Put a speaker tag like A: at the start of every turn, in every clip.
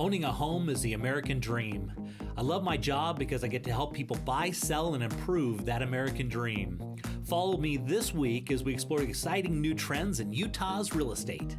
A: Owning a home is the American dream. I love my job because I get to help people buy, sell, and improve that American dream. Follow me this week as we explore exciting new trends in Utah's real estate.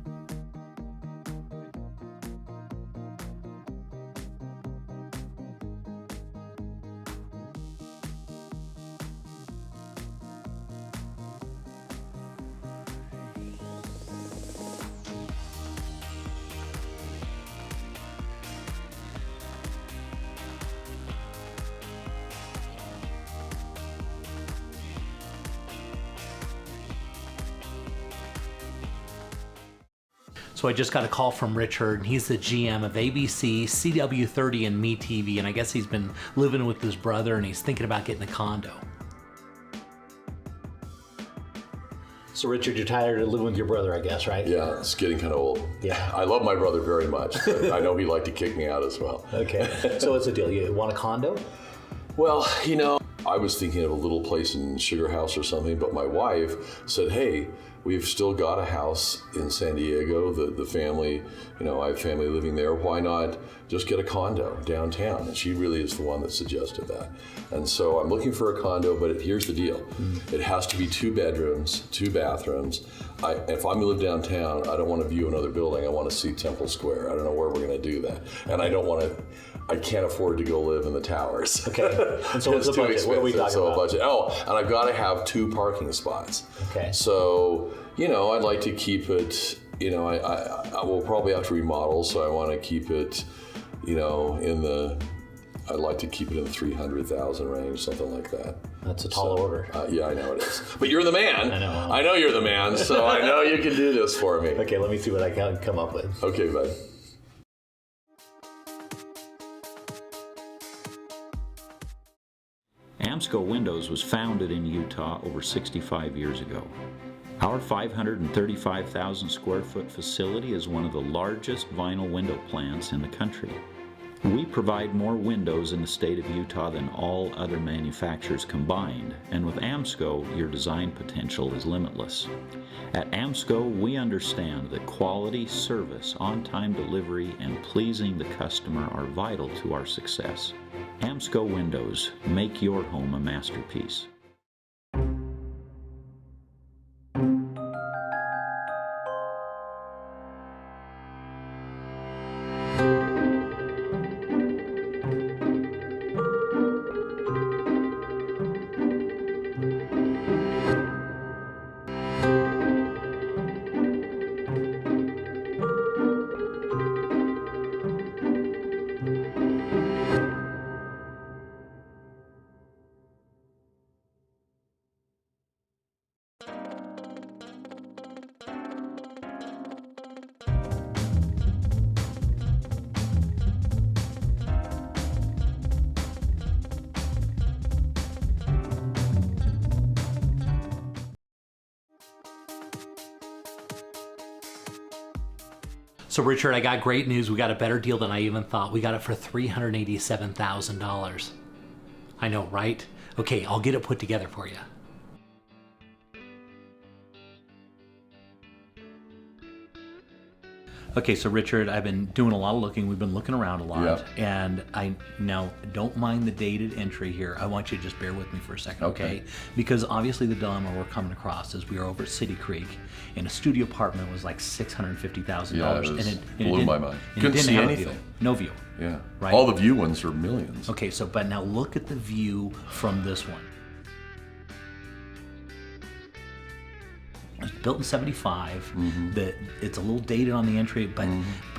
A: So I just got a call from Richard, and he's the GM of ABC, CW30, and MeTV, and I guess he's been living with his brother, and he's thinking about getting a condo. So Richard, you're tired of living with your brother, I guess, right?
B: Yeah, it's getting kind of old.
A: Yeah.
B: I love my brother very much, but I know he'd like to kick me out as well.
A: Okay, so what's the deal? You want a condo?
B: Well, you know, I was thinking of a little place in Sugar House or something, but my wife said, hey, we've still got a house in San Diego, the family, you know, I have family living there. Why not just get a condo downtown? And she really is the one that suggested that. And so I'm looking for a condo, but here's the deal. It has to be 2 bedrooms, 2 bathrooms. If I'm gonna live downtown, I don't want to view another building. I want to see Temple Square. I don't know where we're gonna do that. And I can't afford to go live in the towers.
A: Okay, and so what's the budget? What are we talking about?
B: Budget. Oh, and I've got to have 2 parking spots.
A: Okay.
B: So, you know, I'd like to keep it, you know, I will probably have to remodel, so I want to keep it, you know, I'd like to keep it in the 300,000 range, something like that.
A: That's a tall order.
B: Yeah, I know it is. But you're the man.
A: I know.
B: I know you're the man, so I know you can do this for me.
A: Okay, let me see what I can come up with.
B: Okay, bud.
C: AMSCO Windows was founded in Utah over 65 years ago. Our 535,000 square foot facility is one of the largest vinyl window plants in the country. We provide more windows in the state of Utah than all other manufacturers combined, and with AMSCO, your design potential is limitless. At AMSCO, we understand that quality, service, on-time delivery, and pleasing the customer are vital to our success. AMSCO Windows, make your home a masterpiece.
A: So Richard, I got great news. We got a better deal than I even thought. We got it for $387,000. I know, right? Okay, I'll get it put together for you. Okay, so Richard, I've been doing a lot of looking. We've been looking around a lot.
B: Yep.
A: And I now don't mind the dated entry here. I want you to just bear with me for a second, okay? Because obviously the dilemma we're coming across is we were over at City Creek, and a studio apartment was like $650,000.
B: Yeah, it blew my mind. Couldn't see anything.
A: No view.
B: Yeah.
A: Right?
B: All the view ones are millions.
A: Okay, so but now look at the view from this one. It was built in '75. It's a little dated on the entry, but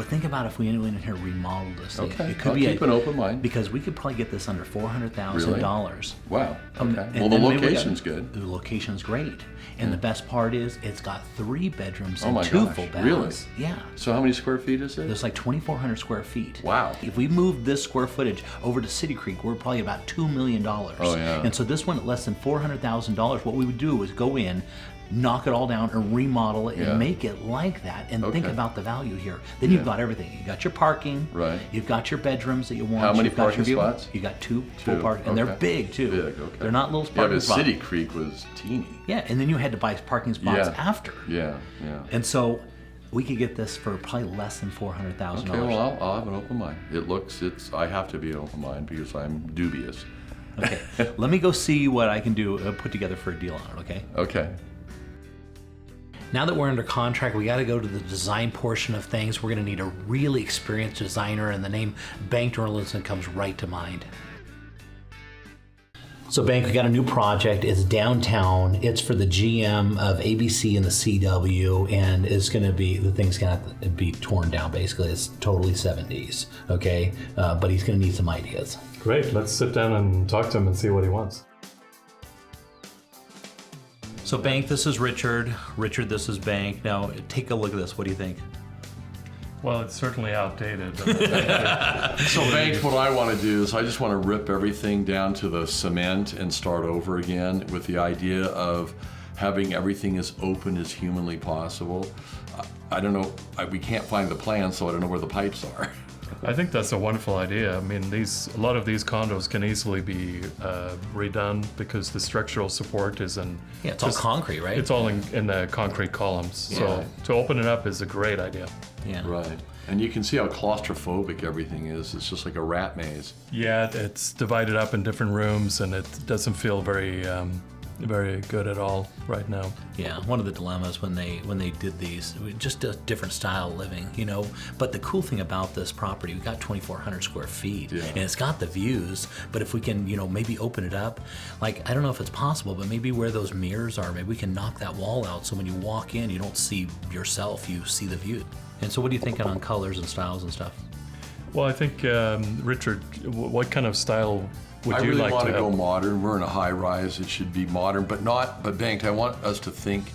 A: think about if we went in here and remodeled this thing.
B: Okay,
A: It could
B: I'll
A: be
B: keep an open mind.
A: because we could probably get this under $400,000.
B: Wow.
A: And
B: Okay. Well, the
A: then maybe
B: location's good.
A: The location's great, and the best part is it's got 3 bedrooms and
B: my
A: 2
B: gosh,
A: full baths.
B: really?
A: Yeah.
B: So how many square feet is it?
A: There's like 2,400 square feet.
B: Wow.
A: If we moved this square footage over to City Creek, we're probably about $2 million.
B: Oh, yeah.
A: And so this one at less than $400,000, what we would do is go in, knock it all down and remodel it and make it like that, and think about the value here. Then you've got everything. You got your parking.
B: Right.
A: You've got your bedrooms that you want.
B: How many
A: You've got
B: parking
A: your view.
B: spots?
A: You got 2 full parking, and they're big too.
B: Big, okay.
A: They're not little
B: Yeah,
A: parking
B: but
A: spots.
B: City Creek was teeny.
A: Yeah, and then you had to buy parking spots after.
B: Yeah.
A: And so We could get this for probably less than $400,000.
B: Okay, well, I'll have an open mind. I have to be an open mind because I'm dubious.
A: Okay, let me go see what I can do, put together for a deal on it, okay?
B: Okay.
A: Now that we're under contract, we got to go to the design portion of things. We're going to need a really experienced designer, and the name Bank Norlinson comes right to mind. So Bank, we got a new project. It's downtown. It's for the GM of ABC and the CW, and it's going to be, the thing's going to have to be torn down basically. It's totally 70s, okay? But he's going to need some ideas.
D: Great, let's sit down and talk to him and see what he wants.
A: So Bank, this is Richard. Richard, this is Bank. Now take a look at this. What do you think?
D: Well, it's certainly outdated.
B: So Bank, what I want to do is I just want to rip everything down to the cement and start over again with the idea of having everything as open as humanly possible. I don't know, we can't find the plan, so I don't know where the pipes are.
D: I think that's a wonderful idea. I mean, a lot of these condos can easily be redone because the structural support is in...
A: Yeah, it's all concrete, right?
D: It's all in the concrete columns. Yeah. So to open it up is a great idea.
A: Yeah.
B: Right. And you can see how claustrophobic everything is. It's just like a rat maze.
D: Yeah, it's divided up in different rooms, and it doesn't feel very good at all right now.
A: Yeah, one of the dilemmas when they did these, just a different style of living, you know. But the cool thing about this property, we got 2,400 square feet, and it's got the views. But if we can, you know, maybe open it up, like, I don't know if it's possible, but maybe where those mirrors are, maybe we can knock that wall out so when you walk in, you don't see yourself, you see the view. And so, what are you thinking on colors and styles and stuff?
D: Well, I think Richard, what kind of style would you
B: really
D: like
B: want
D: to
B: to go modern. We're in a high rise. It should be modern, but Banked. I want us to think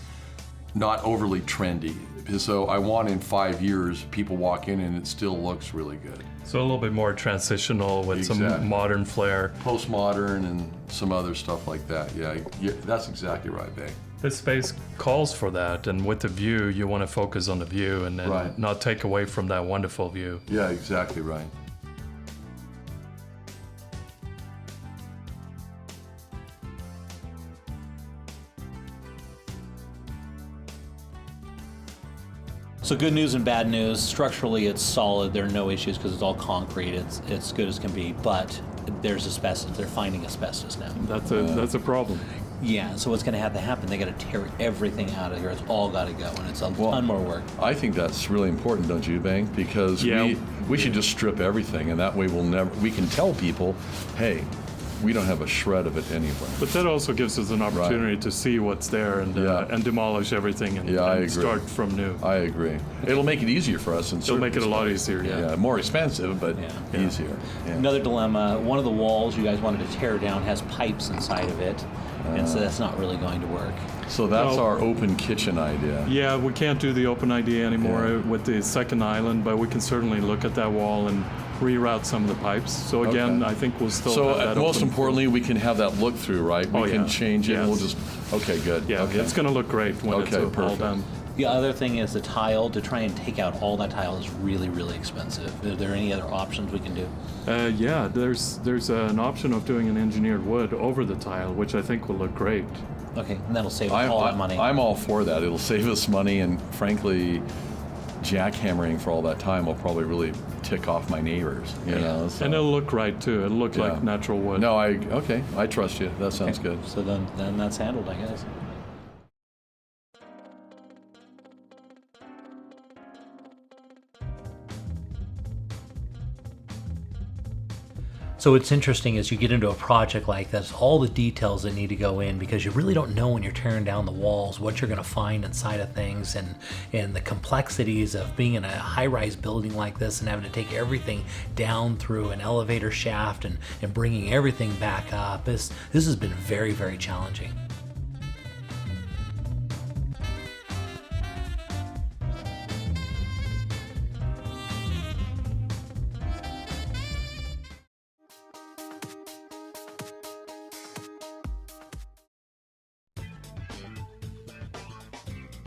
B: not overly trendy. So I want in 5 years people walk in and it still looks really good.
D: So a little bit more transitional with some modern flair.
B: Postmodern and some other stuff like that. Yeah, that's exactly right, Bank.
D: This space calls for that, and with the view, you want to focus on the view and then not take away from that wonderful view.
B: Yeah, exactly right.
A: So good news and bad news. Structurally, it's solid. There are no issues because it's all concrete. It's good as can be. But there's asbestos. They're finding asbestos now.
D: That's a problem.
A: Yeah. So what's going to have to happen? They got to tear everything out of here. It's all got to go, and it's a ton more work.
B: I think that's really important, don't you, Bank? Because we should just strip everything, and that way we can tell people, hey, we don't have a shred of it anywhere.
D: But that also gives us an opportunity to see what's there and demolish everything and start from new.
B: I agree. It'll make it easier for us.
D: It'll make it a lot easier.
B: Yeah, more expensive, but easier. Yeah.
A: Another dilemma, one of the walls you guys wanted to tear down has pipes inside of it, and so that's not really going to work.
B: So that's our open kitchen idea.
D: Yeah, we can't do the open idea anymore with the second island, but we can certainly look at that wall and reroute some of the pipes. So again, I think we'll still have that
B: most
D: open.
B: Importantly, we can have that look through, right? We can change it and we'll just, okay, good.
D: Yeah, it's going to look great when it's all done.
A: The other thing is the tile. To try and take out all that tile is really, really expensive. Are there any other options we can do?
D: Yeah, there's an option of doing an engineered wood over the tile, which I think will look great.
A: Okay, and that'll save us all that money.
B: I'm all for that. It'll save us money, and frankly, jackhammering for all that time will probably really tick off my neighbors. You know, so.
D: And it'll look right too. It'll look like natural wood.
B: No, I trust you. That sounds good.
A: So then that's handled, I guess. So what's interesting is you get into a project like this, all the details that need to go in, because you really don't know when you're tearing down the walls what you're going to find inside of things, and the complexities of being in a high-rise building like this and having to take everything down through an elevator shaft and bringing everything back up. This has been very, very challenging.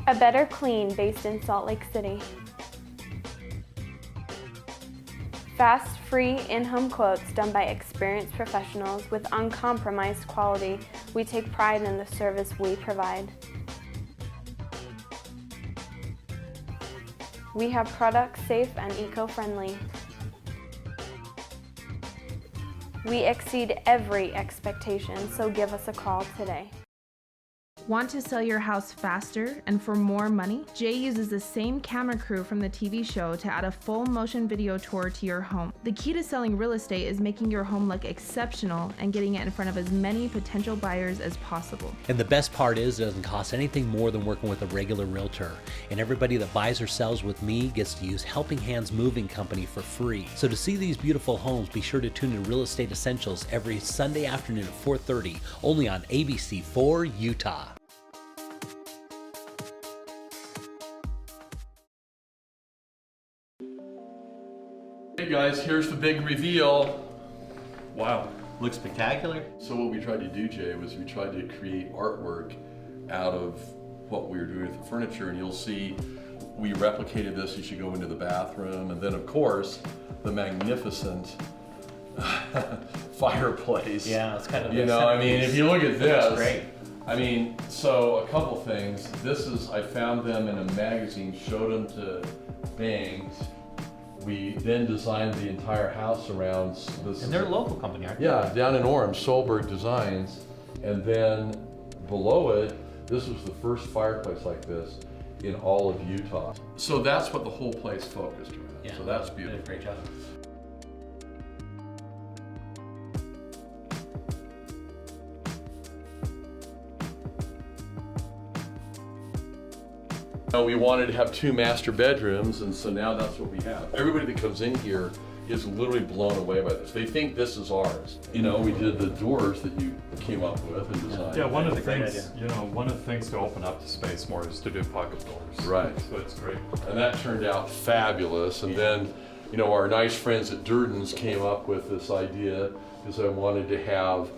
E: A Better Clean, based in Salt Lake City. Fast, free, in-home quotes done by experienced professionals with uncompromised quality. We take pride in the service we provide. We have products safe and eco-friendly. We exceed every expectation, so give us a call today.
F: Want to sell your house faster and for more money? Jay uses the same camera crew from the TV show to add a full motion video tour to your home. The key to selling real estate is making your home look exceptional and getting it in front of as many potential buyers as possible.
A: And the best part is it doesn't cost anything more than working with a regular realtor. And everybody that buys or sells with me gets to use Helping Hands Moving Company for free. So to see these beautiful homes, be sure to tune in Real Estate Essentials every Sunday afternoon at 4:30, only on ABC4 Utah.
B: Hey guys, here's the big reveal.
D: Wow.
A: Looks spectacular.
B: So what we tried to do, Jay, was we tried to create artwork out of what we were doing with the furniture, and you'll see we replicated this as you go into the bathroom, and then of course the magnificent fireplace.
A: Yeah, it's kind of,
B: you know, I mean, if you look at this,
A: great.
B: I mean, so a couple things. This is, I found them in a magazine, showed them to Banks. We then designed the entire house around this.
A: And they're a local company, aren't they?
B: Yeah, down in Orange, Solberg Designs. And then below it, this was the first fireplace like this in all of Utah. So that's what the whole place focused around.
A: Yeah.
B: So that's
A: They did a
B: beautiful.
A: great job.
B: We wanted to have 2 master bedrooms, and so now that's what we have. Everybody that comes in here is literally blown away by this. They think this is ours. You know, we did the doors that you came up with and designed.
D: Yeah, one of the
A: That's a great
D: things, you know, one of the things to open up the space more is to do pocket doors.
B: Right.
D: So it's great.
B: And that turned out fabulous. And then, you know, our nice friends at Durden's came up with this idea because I wanted to have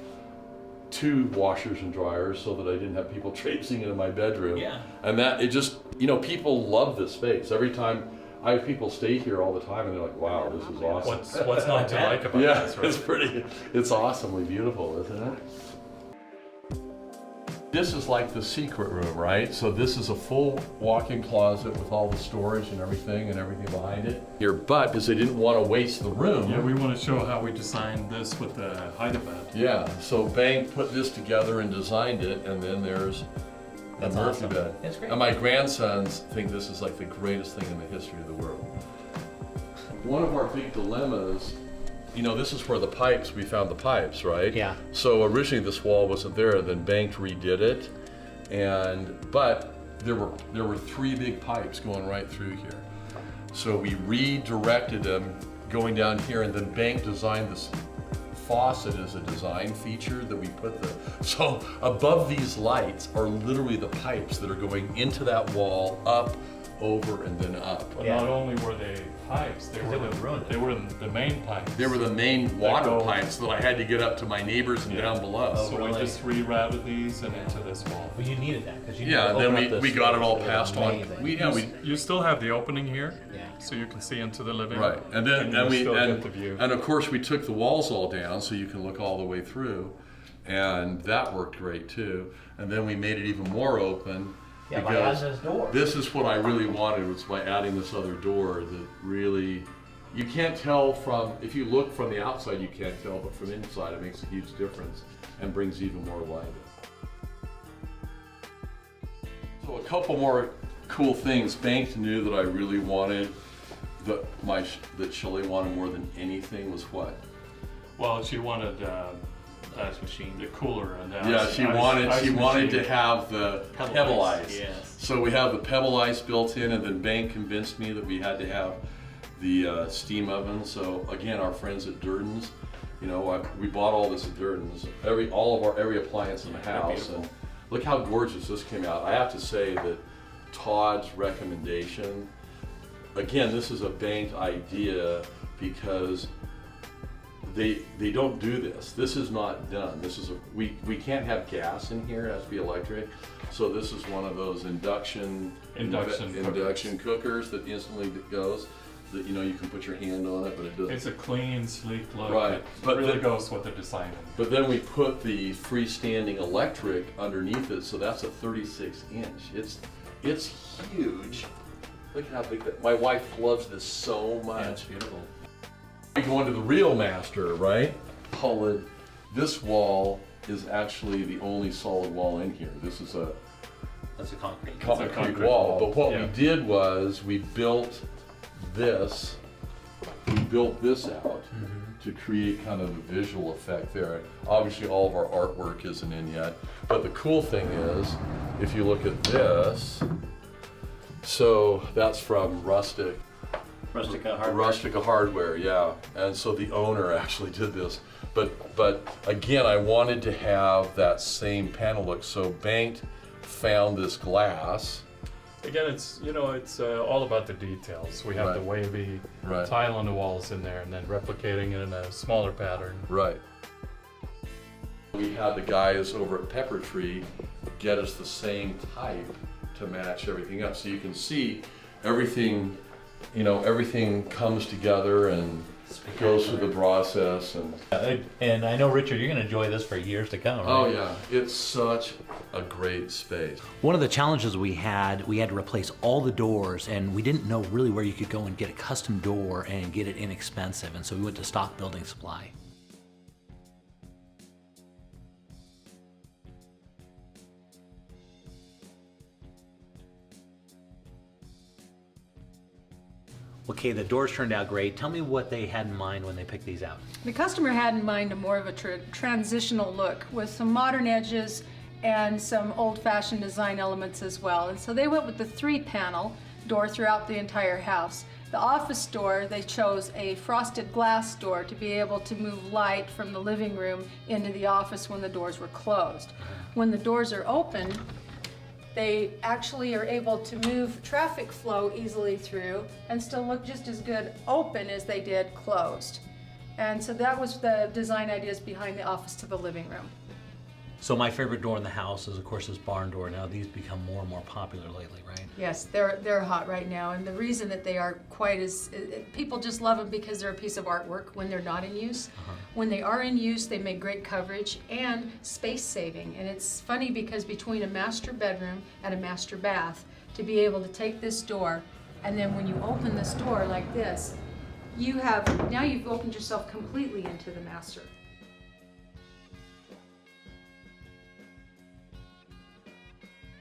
B: 2 washers and dryers so that I didn't have people traipsing into my bedroom.
A: Yeah.
B: And that, it just, you know, people love this space. Every time I have people stay here all the time and they're like, wow, this is awesome.
D: What's not to like about
B: Yeah,
D: this, right?
B: it's pretty, it's awesomely beautiful, isn't it? This is like the secret room, right? So this is a full walk-in closet with all the storage and everything behind it. Here, but because they didn't want to waste the room.
D: Yeah, we want to show how we designed this with the hide-a-bed.
B: Yeah, so Bank put this together and designed it, and then there's a
A: That's
B: Murphy
A: awesome.
B: bed.
A: That's great.
B: And my grandsons think this is like the greatest thing in the history of the world. One of our big dilemmas, you know, this is where the pipes, we found the pipes, right?
A: Yeah.
B: So originally this wall wasn't there, then Bank redid it, but there were 3 big pipes going right through here. So we redirected them going down here, and then Bank designed this faucet as a design feature that we put so above these lights are literally the pipes that are going into that wall, up, over, and then up.
D: But
A: Yeah.
D: not only were they pipes, they were the main pipes.
B: They were the main water
D: go-
B: pipes that I had to get up to my neighbors and down below.
D: So we
A: really?
D: just rerouted these and into this wall.
A: Well, you needed that because you
B: Yeah, and
A: open
B: then
A: up this
B: we got it all
A: space.
B: passed on.
A: Amazing.
D: You still have the opening here,
A: Yeah.
D: so you can see into the living.
B: Right, and then
D: you still get the view.
B: and of course we took the walls all down so you can look all the way through, and that worked great too. And then we made it even more open.
A: Yeah, by
B: because
A: adding this door.
B: This is what I really wanted, was by adding this other door that really, you can't tell from, if you look from the outside you can't tell, but from inside it makes a huge difference and brings even more light in. So a couple more cool things. Bank knew that I really wanted, that Shelley wanted more than anything was what?
D: Well, she wanted
A: Ice machine.
D: the cooler and the
B: Yeah,
D: ice
B: she wanted
D: machine.
B: to have the pebble ice.
A: Yes.
B: So we have the pebble ice built in, and then Bank convinced me that we had to have the steam oven. So again, our friends at Durden's, you know, we bought all this at Durden's. All of our every appliance in the house, and look how gorgeous this came out. I have to say that Todd's recommendation. Again, this is a Bank idea because they don't do this. This is not done. This is we can't have gas in here. It has to be electric. So this is one of those induction cookers that instantly goes. That, you know, you can put your hand on it, but it doesn't.
D: It's a clean, sleek look.
B: Right.
D: It
B: But
D: really
B: the-
D: goes with the design.
B: But then we put the freestanding electric underneath it, so that's a 36 inch. It's huge. Look at how big that, my wife loves this so much.
A: Yeah, it's beautiful.
B: We go into the real master, right? This wall is actually the only solid wall in here. This is
A: That's a concrete.
B: concrete wall. But what we did was we built this out to create kind of a visual effect there. Obviously all of our artwork isn't in yet, but the cool thing is, if you look at this, so that's from Rustica Hardware, yeah. And so the owner actually did this. But again, I wanted to have that same panel look. So Banked found this glass.
D: Again, it's all about the details. We have the wavy tile on the walls in there, and then replicating it in a smaller pattern.
B: Right. We had the guys over at Pepper Tree get us the same type to match everything up. So you can see everything, everything comes together and goes through the process.
A: And I know, Richard, you're going to enjoy this for years to come, right?
B: Oh yeah, it's such a great space.
A: One of the challenges we had to replace all the doors, and we didn't know really where you could go and get a custom door and get it inexpensive, and so we went to Stock Building Supply. Okay, the doors turned out great. Tell me what they had in mind when they picked these out.
G: The customer had in mind a more of a transitional look with some modern edges and some old-fashioned design elements as well. And so they went with the 3-panel door throughout the entire house. The office door, they chose a frosted glass door to be able to move light from the living room into the office when the doors were closed. When the doors are open, they actually are able to move traffic flow easily through and still look just as good open as they did closed. And so that was the design ideas behind the office to the living room.
A: So my favorite door in the house is, of course, this barn door. Now these become more and more popular lately, right?
G: Yes, they're hot right now, and the reason that they are quite as, people just love them because they're a piece of artwork when they're not in use. When they are in use, they make great coverage and space saving. And it's funny because between a master bedroom and a master bath, to be able to take this door, and then when you open this door like this, now you've opened yourself completely into the master.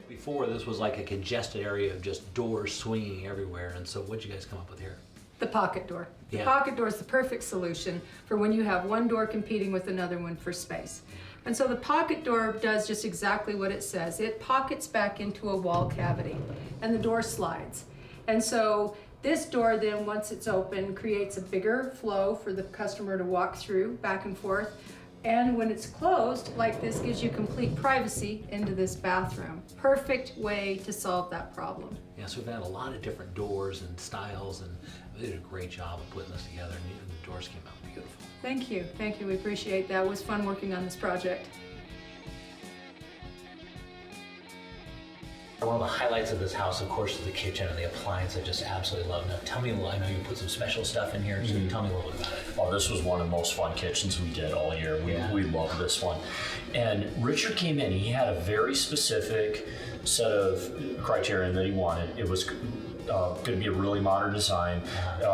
A: Before, this was like a congested area of just doors swinging everywhere, and so what'd you guys come up with here?
G: The pocket door. The
A: Yeah.
G: pocket door is the perfect solution for when you have one door competing with another one for space. And so the pocket door does just exactly what it says. It pockets back into a wall cavity, and the door slides. And so this door then, once it's open, creates a bigger flow for the customer to walk through back and forth. And when it's closed, like this, gives you complete privacy into this bathroom. Perfect way to solve that problem.
A: Yeah, so we've had a lot of different doors and styles, and they did a great job of putting this together, and the doors came out beautiful.
G: Thank you, we appreciate that. It was fun working on this project.
A: One of the highlights of this house, of course, is the kitchen and the appliance. I just absolutely love. Now, tell me a little. I know you put some special stuff in here, so tell me a little bit about it.
H: Oh, this was one of the most fun kitchens we did all year. We love this one. And Richard came in. He had a very specific set of criterion that he wanted. It was going to be a really modern design.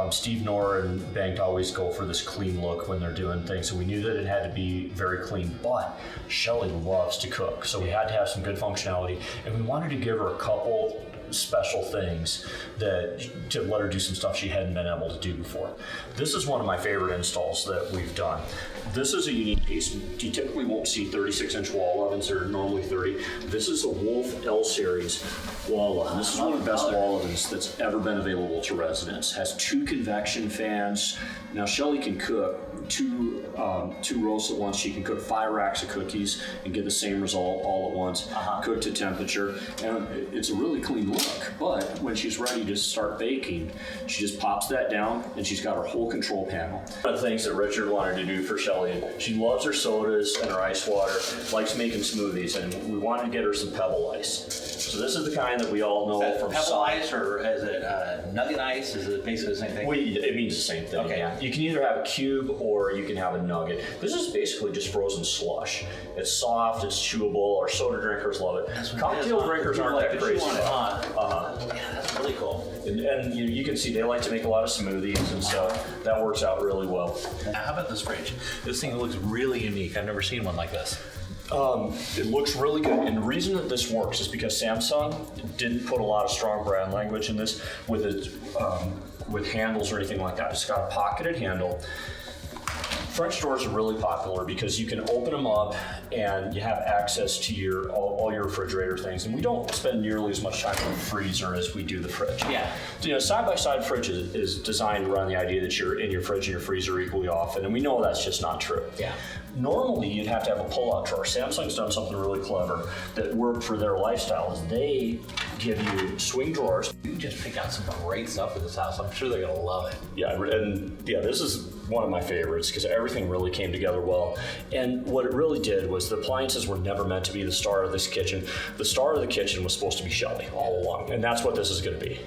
H: Steve Knorr and Banked always go for this clean look when they're doing things, so we knew that it had to be very clean, but Shelley loves to cook, so we had to have some good functionality, and we wanted to give her a couple special things to let her do some stuff she hadn't been able to do before. This is one of my favorite installs that we've done. This is a unique piece. You typically won't see 36-inch wall ovens. They're normally 30. This is a Wolf L-Series wall oven. This is one of the best wall ovens that's ever been available to residents. Has 2 convection fans. Now Shelley can cook two roasts at once. She can cook 5 racks of cookies and get the same result all at once, cooked to temperature. And it's a really clean look, but when she's ready to start baking, she just pops that down and she's got her whole control panel. One of the things that Richard wanted to do for Shelley, she loves her sodas and her ice water, likes making smoothies, and we wanted to get her some Pebble Ice. So this is the kind that we all know from
A: Pebble Ice, or is it Nugget Ice? Is it basically the same thing?
H: It means the same thing.
A: Okay.
H: Yeah. You can either have a cube or you can have a nugget. This is basically just frozen slush. It's soft, it's chewable. Our soda drinkers love it. Cocktail drinkers aren't that crazy.
A: Yeah, that's really cool.
H: And you can see they like to make a lot of smoothies and stuff. That works out really well.
A: How about this fridge? This thing looks really unique. I've never seen one like this.
H: It looks really good, and the reason that this works is because Samsung didn't put a lot of strong brand language in this with it, with handles or anything like that. It's got a pocketed handle. French doors are really popular because you can open them up and you have access to all your refrigerator things. And we don't spend nearly as much time on the freezer as we do the fridge.
A: Yeah.
H: So, side-by-side fridge is designed around the idea that you're in your fridge and your freezer equally often, and we know that's just not true.
A: Yeah.
H: Normally, you'd have to have a pull-out drawer. Samsung's done something really clever that worked for their lifestyle. Is they give you swing drawers.
A: You just picked out some great stuff for this house. I'm sure they're gonna love it.
H: Yeah, this is one of my favorites because everything really came together well. And what it really did was the appliances were never meant to be the star of this kitchen. The star of the kitchen was supposed to be Shelly all along, and that's what this is going to be.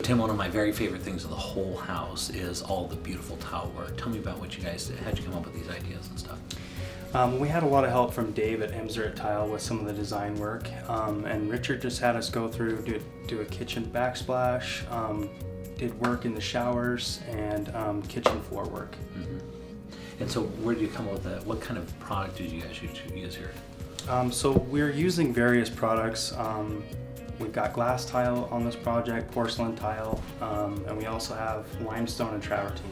A: Tim, one of my very favorite things of the whole house is all the beautiful tile work. Tell me about what you guys did. How'd you come up with these ideas and stuff?
I: We had a lot of help from Dave at AMSCO Tile with some of the design work, and Richard just had us go through, do a kitchen backsplash, did work in the showers, and kitchen floor work.
A: Mm-hmm. And so where did you come up with that? What kind of product did you guys use here?
I: So we're using various products. We've got glass tile on this project, porcelain tile, and we also have limestone and travertine.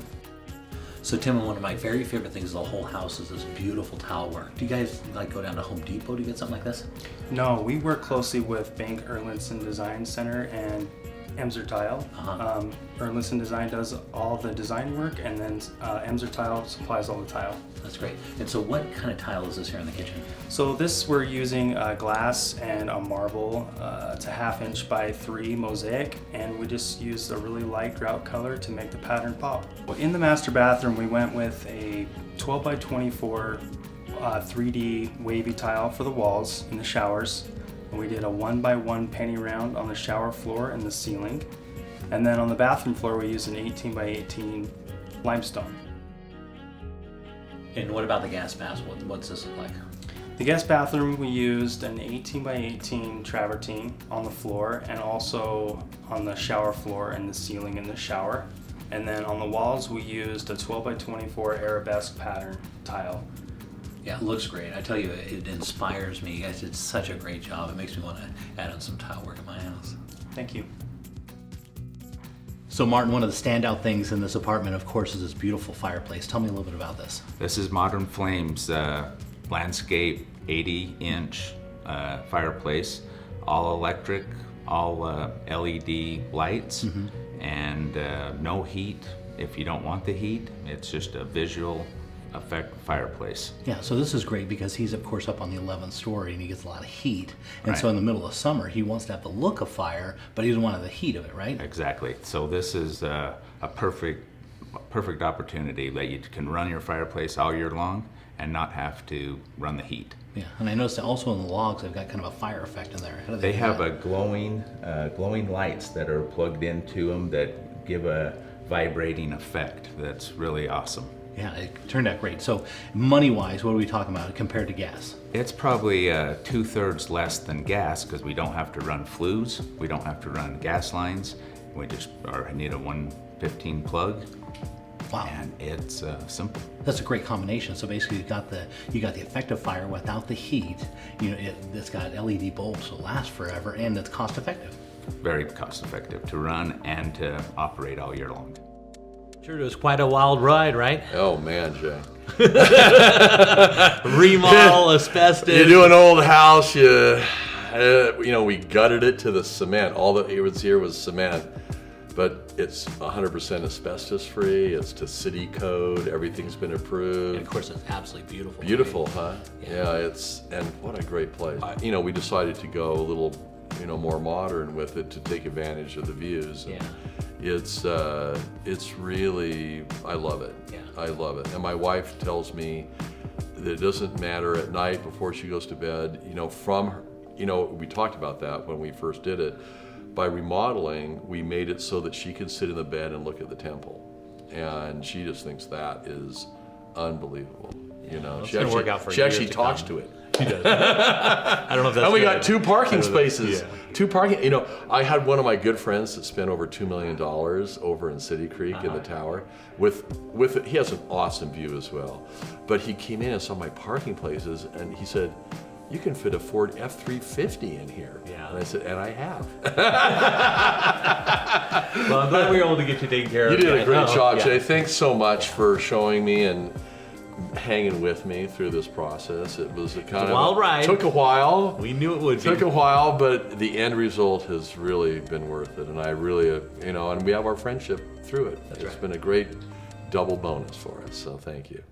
A: So Tim, one of my very favorite things of the whole house is this beautiful tile work. Do you guys go down to Home Depot to get something like this?
I: No, we work closely with Bank Erlinson Design Center and AMSCO Tile.
A: Uh-huh.
I: Erlinson Design does all the design work, and then AMSCO Tile supplies all the tile.
A: That's great. And so what kind of tile is this here in the kitchen?
I: So this, we're using glass and a marble. It's a 1/2 inch by 3 mosaic, and we just use a really light grout color to make the pattern pop. In the master bathroom, we went with a 12 by 24 3D wavy tile for the walls in the showers. And we did a 1 by 1 penny round on the shower floor and the ceiling. And then on the bathroom floor, we used an 18 by 18 limestone.
A: And what about the gas bath? What's this look like?
I: The guest bathroom, we used an 18 by 18 travertine on the floor and also on the shower floor and the ceiling in the shower. And then on the walls, we used a 12 by 24 arabesque pattern tile.
A: Yeah, it looks great. I tell you, it inspires me. You guys did such a great job. It makes me want to add on some tile work in my house.
I: Thank you.
A: So Martin, one of the standout things in this apartment, of course, is this beautiful fireplace. Tell me a little bit about this.
J: This is Modern Flames landscape 80-inch fireplace, all electric, all LED lights, and no heat. If you don't want the heat, it's just a visual effect fireplace.
A: Yeah, so this is great because he's of course up on the 11th story and he gets a lot of heat. And
J: Right.
A: So in the middle of summer, he wants to have the look of fire, but he doesn't want the heat of it, right?
J: Exactly. So this is a perfect opportunity that you can run your fireplace all year long and not have to run the heat.
A: Yeah, and I noticed that also in the logs, they've got kind of a fire effect in there. How do
J: They
A: do
J: have
A: that?
J: a glowing lights that are plugged into them that give a vibrating effect that's really awesome.
A: Yeah, it turned out great. So money-wise, what are we talking about compared to gas?
J: It's probably 2/3 less than gas because we don't have to run flues, we don't have to run gas lines, we just need a 115 plug.
A: Wow.
J: And it's simple.
A: That's a great combination. So basically, you got the effective fire without the heat. You know, it's got LED bulbs, so it lasts forever, and it's cost effective.
J: Very cost effective to run and to operate all year long.
A: Sure, it was quite a wild ride, right?
B: Oh man, Jay.
A: Remodel, asbestos.
B: You do an old house, we gutted it to the cement. All that was here was cement, but it's 100% asbestos free. It's to city code. Everything's been approved.
A: And of course, it's absolutely beautiful.
B: Beautiful, huh?
A: Yeah.
B: And what a great place. We decided to go a little, more modern with it to take advantage of the views.
A: Yeah.
B: It's really, I love it.
A: Yeah.
B: I love it. And my wife tells me that it doesn't matter at night before she goes to bed, from her, we talked about that when we first did it. By remodeling, we made it so that she could sit in the bed and look at the temple. And she just thinks that is unbelievable.
A: Well, it's
B: she
A: gonna
B: actually,
A: work out for
B: she
A: years
B: actually
A: to
B: talks
A: come.
B: to it.
A: She does. I don't know if that's
B: And we
A: good.
B: got 2 parking spaces.
A: Yeah.
B: 2 parking. You know, I had one of my good friends that spent over $2 million over in City Creek in the tower. With he has an awesome view as well. But he came in and saw my parking places, and he said, "You can fit a Ford F-350 in here."
A: Yeah.
B: And I said, "And I have."
A: Well, I'm glad we were able to get you taken care of.
B: You did a great job,
A: yeah.
B: Jay. Thanks so much for showing me and hanging with me through this process. It was a kind of
A: wild ride.
B: Took a while.
A: We knew it would be.
B: Took a while, but the end result has really been worth it. And I really, and we have our friendship through it. It's been a great double bonus for us. So thank you.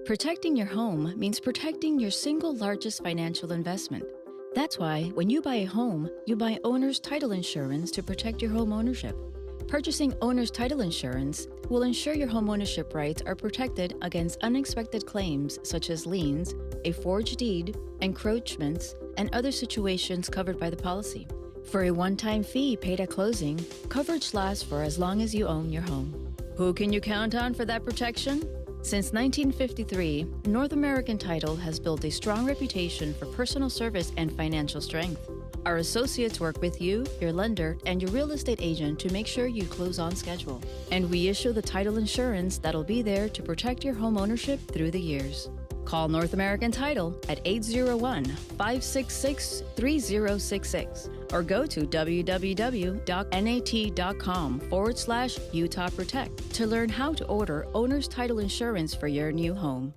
K: Protecting your home means protecting your single largest financial investment. That's why when you buy a home, you buy owner's title insurance to protect your home ownership. Purchasing owner's title insurance will ensure your home ownership rights are protected against unexpected claims such as liens, a forged deed, encroachments, and other situations covered by the policy. For a one-time fee paid at closing, coverage lasts for as long as you own your home. Who can you count on for that protection? Since 1953, North American Title has built a strong reputation for personal service and financial strength. Our associates work with you, your lender, and your real estate agent to make sure you close on schedule. And we issue the title insurance that'll be there to protect your home ownership through the years. Call North American Title at 801-566-3066 or go to www.nat.com/Utah Protect to learn how to order owner's title insurance for your new home.